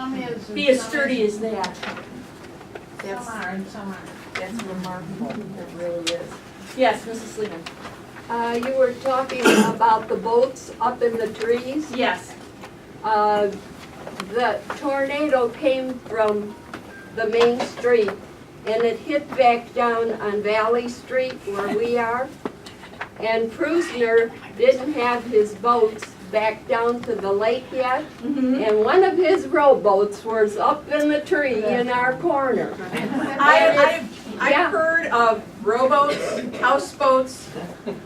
Some is. and be as some sturdy isn't. as that. Some That's, are and some aren't. that's remarkable, it really is. Yes, Mrs. Sleeman? You were talking about the boats up in the trees. Yes. The tornado came from the main street and it hit back down on Valley Street where we are. And Prusner didn't have his boats back down to the lake yet. Mm-hmm. And one of his rowboats was up in the tree in our corner. I've heard of rowboats, houseboats.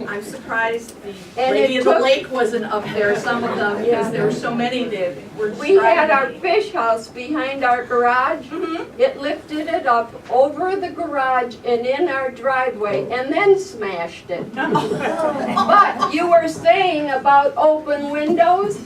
I'm surprised the And lady it of the took- lake wasn't up there, some of them, because there were so many that were We had our struggling. fish house behind our garage. Mhm. It lifted it up over the garage and in our driveway and then smashed it. But you were saying about open windows.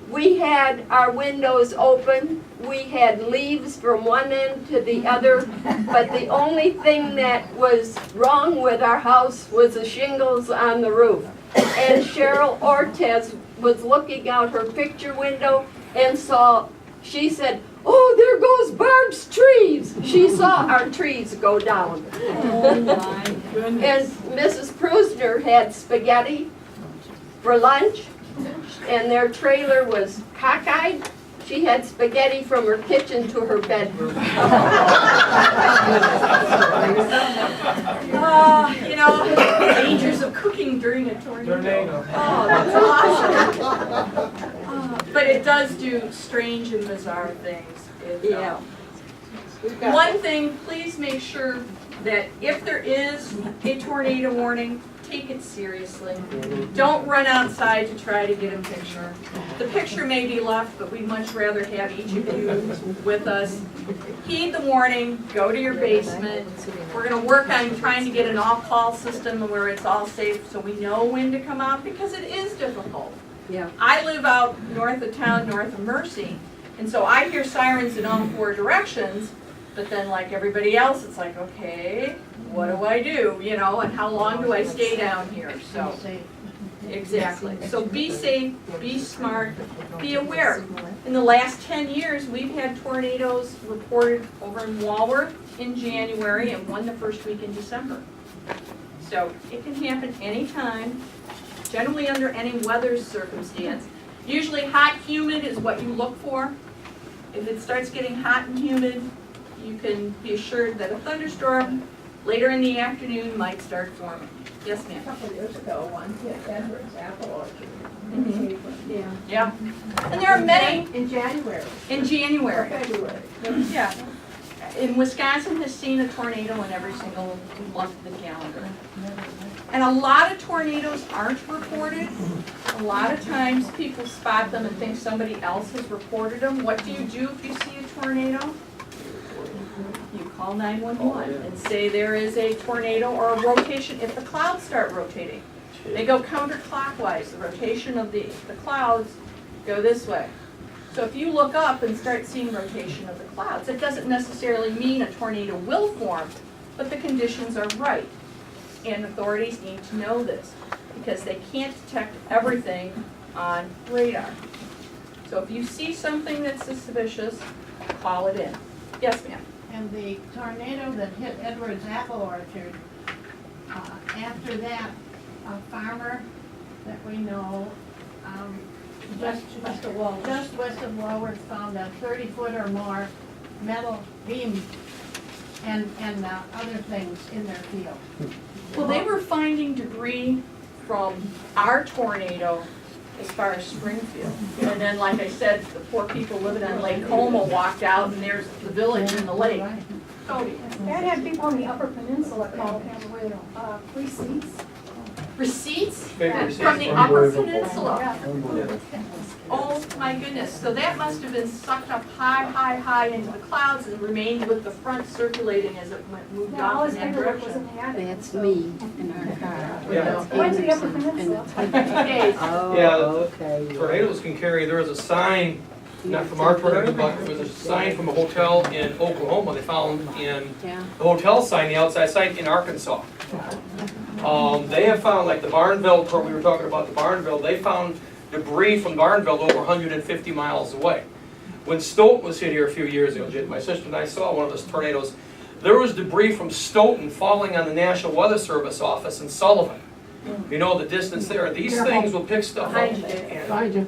We had our windows open. We had leaves from one end to the other. But the only thing that was wrong with our house was the shingles on the roof. And Cheryl Ortez was looking out her picture window and saw, she said, "Oh, there goes Barb's trees." She saw our trees go down. Oh my And goodness. Mrs. Prusner had spaghetti for lunch, and their trailer was cockeyed. She had spaghetti from her kitchen to her bedroom. You know, the dangers of cooking during a tornado. Oh, that's awesome. But it does do strange and bizarre things. Yeah. One thing, please make sure that if there is a tornado warning, take it seriously. Don't run outside to try to get a picture. The picture may be left, but we'd much rather have each of you with us. Heed the warning, go to your basement. We're gonna work on trying to get an all-call system where it's all safe so we know when to come out, because it is difficult. Yeah. I live out north of town, north of Mercy, and so I hear sirens in all four directions, but then like everybody else, it's like, okay, what do I do, you know, and how long do I stay down here, so. Exactly, so be safe, be smart, be aware. In the last 10 years, we've had tornadoes reported over in Walworth in January and one the first week in December. So it can happen anytime, generally under any weather circumstance. Usually hot, humid is what you look for. If it starts getting hot and humid, you can be assured that a thunderstorm later in the afternoon might start forming. Yes, ma'am? A couple of years ago, one hit Edwards Apple Orchard. Mhm. Yeah. Yeah. And there are many In January in or January. February. Yeah. In Wisconsin has seen a tornado in every single month of the calendar. And a lot of tornadoes aren't reported. A lot of times people spot them and think somebody else has reported them. What do you do if you see a tornado? You call 911 and say there is a tornado or a rotation if the clouds start rotating. They go counterclockwise. The rotation of the clouds go this way. So if you look up and start seeing rotation of the clouds, it doesn't necessarily mean a tornado will form, but the conditions are right. And authorities need to know this because they can't detect everything on radar. So if you see something that's suspicious, call it in. Yes, ma'am. And the tornado that hit Edwards Apple Orchard, after that, a farmer that we know, just west of Walworth found a 30-foot or more metal beam and other things in their field. Well, they were finding debris from our tornado as far as Springfield. And then, like I said, the poor people living on Lake Como walked out and there's the village in the lake. Right. So, That had people on the Upper Peninsula call receipts. receipts Fake receipts. from the Upper Peninsula. Yeah. Oh my goodness, so that must have been sucked up high, high, high into the clouds and remained with the front circulating as it moved Yeah, all off his in that paperwork was direction. in the attic. That's so- me in our car. Yeah. I went to the Upper Peninsula. Okay, Oh, Yeah, okay. Tornadoes can carry, there was a sign, not from our tornado, but there was a sign from a hotel in Oklahoma they found in Yeah. the hotel sign, the outside sign in Arkansas. They have found, like the Barnville, where we were talking about the Barnville, they found debris from Barnville over 150 miles away. When Stoughton was hit here a few years ago, my sister and I saw one of those tornadoes. There was debris from Stoughton falling on the National Weather Service office in Sullivan. You know the distance there. These things will pick stuff up. Behind you.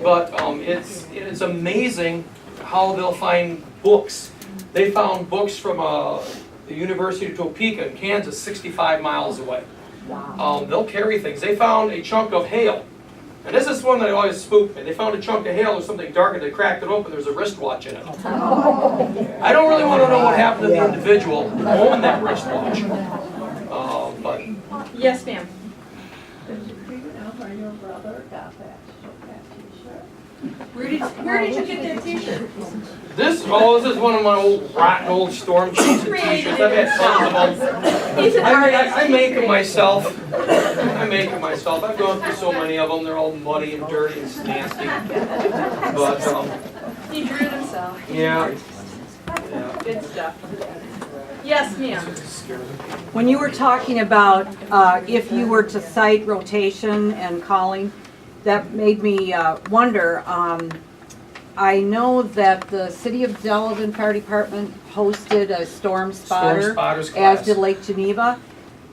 But it's amazing how they'll find books. They found books from the University of Topeka in Kansas, 65 miles away. They'll carry things. They found a chunk of hail. And this is one that always spooked me. They found a chunk of hail or something dark and they cracked it open. There's a wristwatch in it. I don't really want to know what happened to the individual who owned that wristwatch. But Yes, ma'am. There's a creek now where your brother got that t-shirt. Where did you get that t-shirt? this is one of my old rotten old storm chains and t-shirts. I've had tons of them. He's an artist. I make them myself. I've gone through so many of them. They're all muddy and dirty and nasty. But He drew it himself. yeah. Good stuff. Yes, ma'am. When you were talking about if you were to cite rotation and calling, that made me wonder. I know that the City of Delavan Fire Department hosted a storm spotter, spotters as class. did Lake Geneva.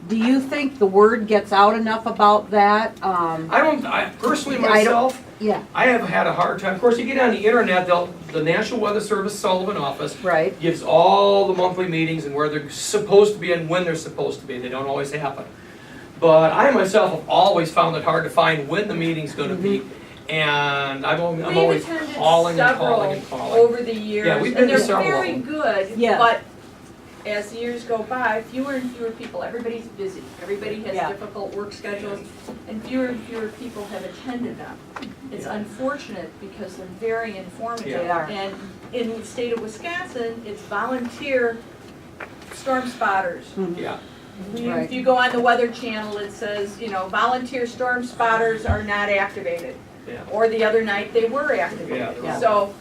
Do you think the word gets out enough about that? I personally I don't- myself, Yeah, I have had a hard time. Of course, you get on the internet, the National Weather Service Sullivan office right. gives all the monthly meetings and where they're supposed to be and when they're supposed to be. They don't always happen. But I myself have always found it hard to find when the meeting's going to be. And I'm We've always attended calling and several calling and calling. over the years, Yeah, we've been and to they're several of very them. good, Yeah. but as the years go by, fewer and fewer people, everybody's busy, everybody has Yeah. difficult work schedules, and fewer people have attended them. It's unfortunate because they're very informative. Yeah. They are. And in the state of Wisconsin, it's volunteer storm spotters. Yeah. Right. If you go on the Weather Channel, it says, volunteer storm spotters are not activated. Yeah. Or the other night, they were activated. Yeah. So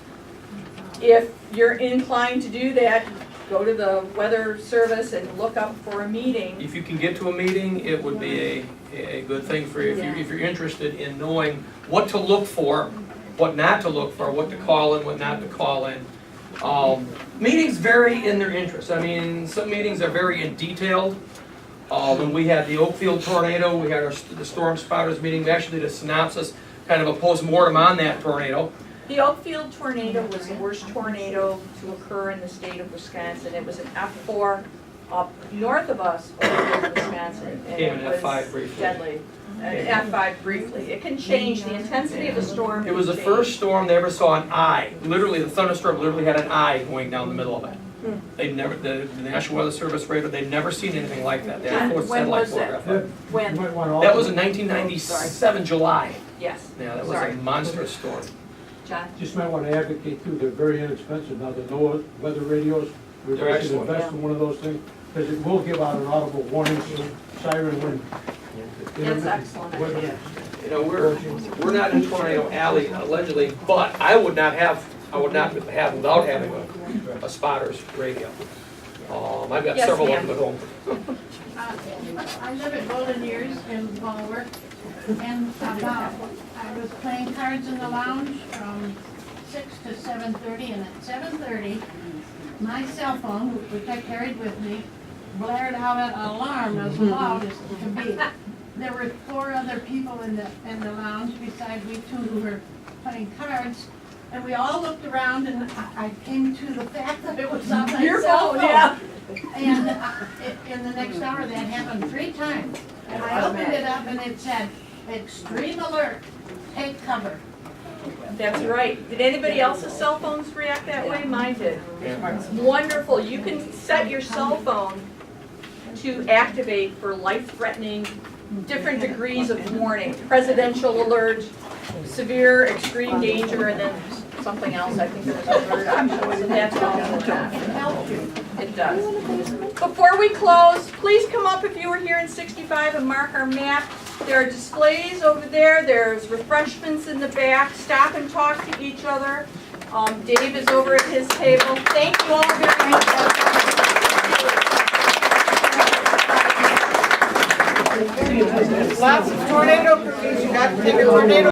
if you're inclined to do that, go to the Weather Service and look up for a meeting. If you can get to a meeting, it would be a good thing for you. If you're interested in knowing what to look for, what not to look for, what to call in, what not to call in. Meetings vary in their interest. I mean, some meetings are very detailed. When we had the Oakfield tornado, we had the storm spotters meeting. We actually did a synopsis, kind of a post-mortem on that tornado. The Oakfield tornado was the worst tornado to occur in the state of Wisconsin. It was an F4 up north of us, Oakfield, Wisconsin. And Came in it F5 was briefly. deadly. F5 briefly. It can change, the intensity of a storm It was the can first storm they ever saw an eye. Literally, the thunderstorm literally had an eye going down the middle of it. They never, the National Weather Service radar, they'd never seen anything like that. They had a When satellite was that? photograph. When? That was in 1997, July. Yes. Yeah, that was Sorry. a monstrous storm. John? Just might want to advocate too, they're very inexpensive now, the NOAA weather radios. We They're should excellent. invest in one of those things, because it will give out an audible warning, siren when. That's excellent. Whether- You know, we're not in Tornado Alley allegedly, but I would not have without having a spotter's radio. I've got Yes, several ma'am. of them at home. I live at Golden Years in Walworth, and I was playing cards in the lounge from 6 to 7:30, and at 7:30, my cell phone, which I carried with me, blared out an alarm as loud as it could be. There were 4 other people in the lounge besides we 2 who were playing cards, and we all looked around, and I came to the fact that it was on my Your cell phone, phone. yeah. And in the next hour, that happened 3 times. And I opened it up and it said, extreme alert, take cover. That's right. Did anybody else's cell phones react that way? Mine did. Yeah. It's wonderful. You can set your cell phone to activate for life-threatening, different degrees of warning. Presidential alert, severe, extreme danger, and then something else. I think there was a third option. So that's all it does. It helped you. It does. Before we close, please come up if you were here in 65 and mark our map. There are displays over there. There's refreshments in the back. Stop and talk to each other. Dave is over at his table. Thank you all very much. Lots of tornado crews, you got to take a tornado